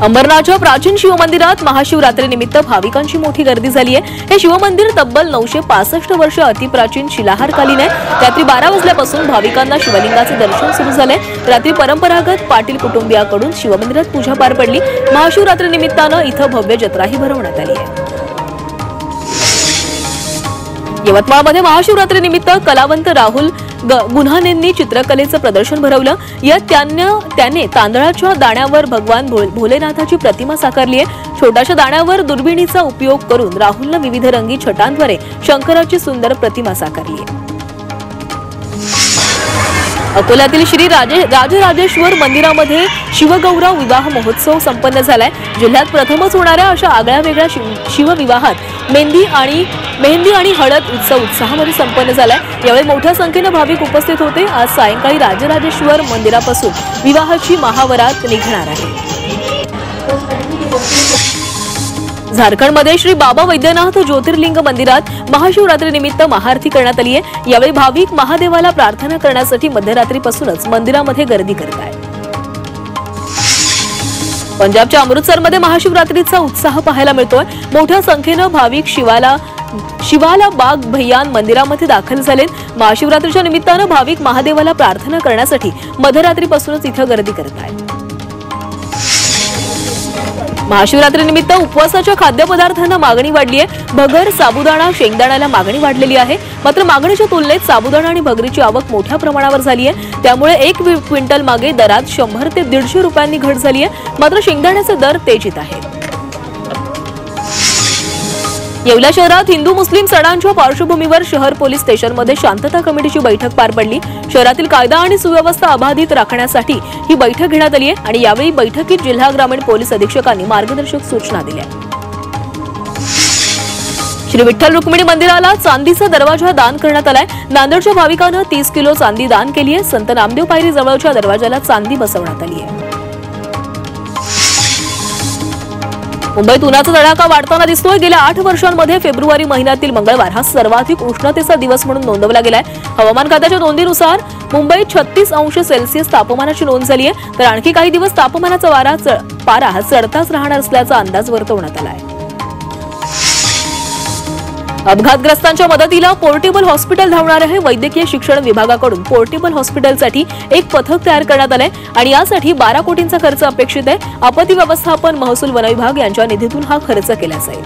अंबरनाथच्या प्राचीन शिवमंदिरात महाशिवरात्रीनिमित्त भाविकांची मोठी गर्दी झाली आहे। हे शिवमंदिर तब्बल 965 वर्ष अतिप्राचीन शिलाहारकालीन आहे। रात्री 12 वाजल्यापासून भाविकांना शिवलिंगाचे दर्शन सुरू झाले। रात्री परंपरागत पाटील कुटुंबियाकडून शिवमंदिरात पूजा पार पडली। महाशिवरात्रीनिमित्ताने इथं भव्य जत्राही भरवण्यात आली आहे। यवतमाळमध्ये महाशिवरात्रीनिमित्त कलावंत राहुल गुन्हानेंनी चित्रकलेचं प्रदर्शन भरवलं। यात त्याने तांदळाच्या दाण्यावर भगवान भोलेनाथाची प्रतिमा साकारली आहे। छोट्याशा दाण्यावर दुर्बिणीचा उपयोग करून राहुलने विविध रंगी छटांद्वारे शंकराची सुंदर प्रतिमा साकारली आहे। अकोल्यातील श्री राजराजेश्वर मंदिरामध्ये शिवगौरव विवाह महोत्सव संपन्न झालाय। जिल्ह्यात प्रथमच होणाऱ्या अशा आगळ्यावेगळ्या शिवविवाहात मेहंदी आणि हळद उत्सव उत्साहामध्ये संपन्न झालाय। यावेळी मोठ्या संख्येने भाविक उपस्थित होते। आज सायंकाळी राजराजेश्वर मंदिरापासून विवाहाची महावरात निघणार आहे। झारखंडमध्ये श्री बाबा वैद्यनाथ ज्योतिर्लिंग मंदिरात महाशिवरात्रीनिमित्त महाआरती करण्यात आली आहे। यावेळी भाविक महादेवाला प्रार्थना करण्यासाठी मध्यरात्रीपासूनच मंदिरामध्ये गर्दी करत आहेत। पंजाबच्या अमृतसरमध्ये महाशिवरात्रीचा उत्साह पाहायला मिळतोय। मोठ्या संख्येने भाविक शिवाला बाग भैयान मंदिरामध्ये दाखल झालेत। महाशिवरात्रीच्या निमित्ताने भाविक महादेवाला प्रार्थना करण्यासाठी मध्यरात्रीपासूनच इथं गर्दी करत आहेत। महाशिवरात्रीनिमित्त उपवासाच्या खाद्यपदार्थांना मागणी वाढली आहे। भगर, साबुदाणा, शेंगदाण्याला मागणी वाढलेली आहे। मात्र मागणीच्या तुलनेत साबुदाणा आणि भगरीची आवक मोठ्या प्रमाणावर झाली आहे। त्यामुळे 1 क्विंटल मागे दरात 100 ते 150 रुपयांनी घट झाली आहे। मात्र शेंगदाण्याचे दर तेजीत आहेत। येवला शहरात हिंदू मुस्लिम सणांच्या पार्श्वभूमीवर शहर पोलीस स्टेशनमध्ये शांतता कमिटीची बैठक पार पडली। शहरातील कायदा आणि सुव्यवस्था अबाधित राखण्यासाठी ही बैठक घेण्यात आली आहे आणि यावेळी बैठकीत जिल्हा ग्रामीण पोलीस अधीक्षकांनी मार्गदर्शक सूचना दिल्या। श्री विठ्ठल रुक्मिणी मंदिराला चांदीचा दरवाजा दान करण्यात आलाय। नांदेडच्या भाविकांना 30 किलो चांदी दान केली आहे। संत नामदेव पायरी जवळच्या दरवाजाला चांदी बसवण्यात आली आहे। मुंबईत उन्हाचा तडाखा वाढताना दिसतोय। गेल्या 8 वर्षांमध्ये फेब्रुवारी महिन्यातील मंगळवार हा सर्वाधिक उष्णतेचा दिवस म्हणून नोंदवला गेलाय। हवामान खात्याच्या नोंदीनुसार मुंबईत 36 अंश सेल्सिअस तापमानाची नोंद झाली आहे। तर आणखी काही दिवस तापमानाचा पारा चढताच राहणार असल्याचा अंदाज वर्तवण्यात आला आहे। अपघातग्रस्तांच्या मदतीला पोर्टेबल हॉस्पिटल धावणार आहे। वैद्यकीय शिक्षण विभागाकडून पोर्टेबल हॉस्पिटलसाठी एक पथक तयार करण्यात आले आणि यासाठी 12 कोटींचा खर्च अपेक्षित आहे। आपत्ती व्यवस्थापन, महसूल, वन विभाग यांच्या निधीतून हा खर्च केला जाईल।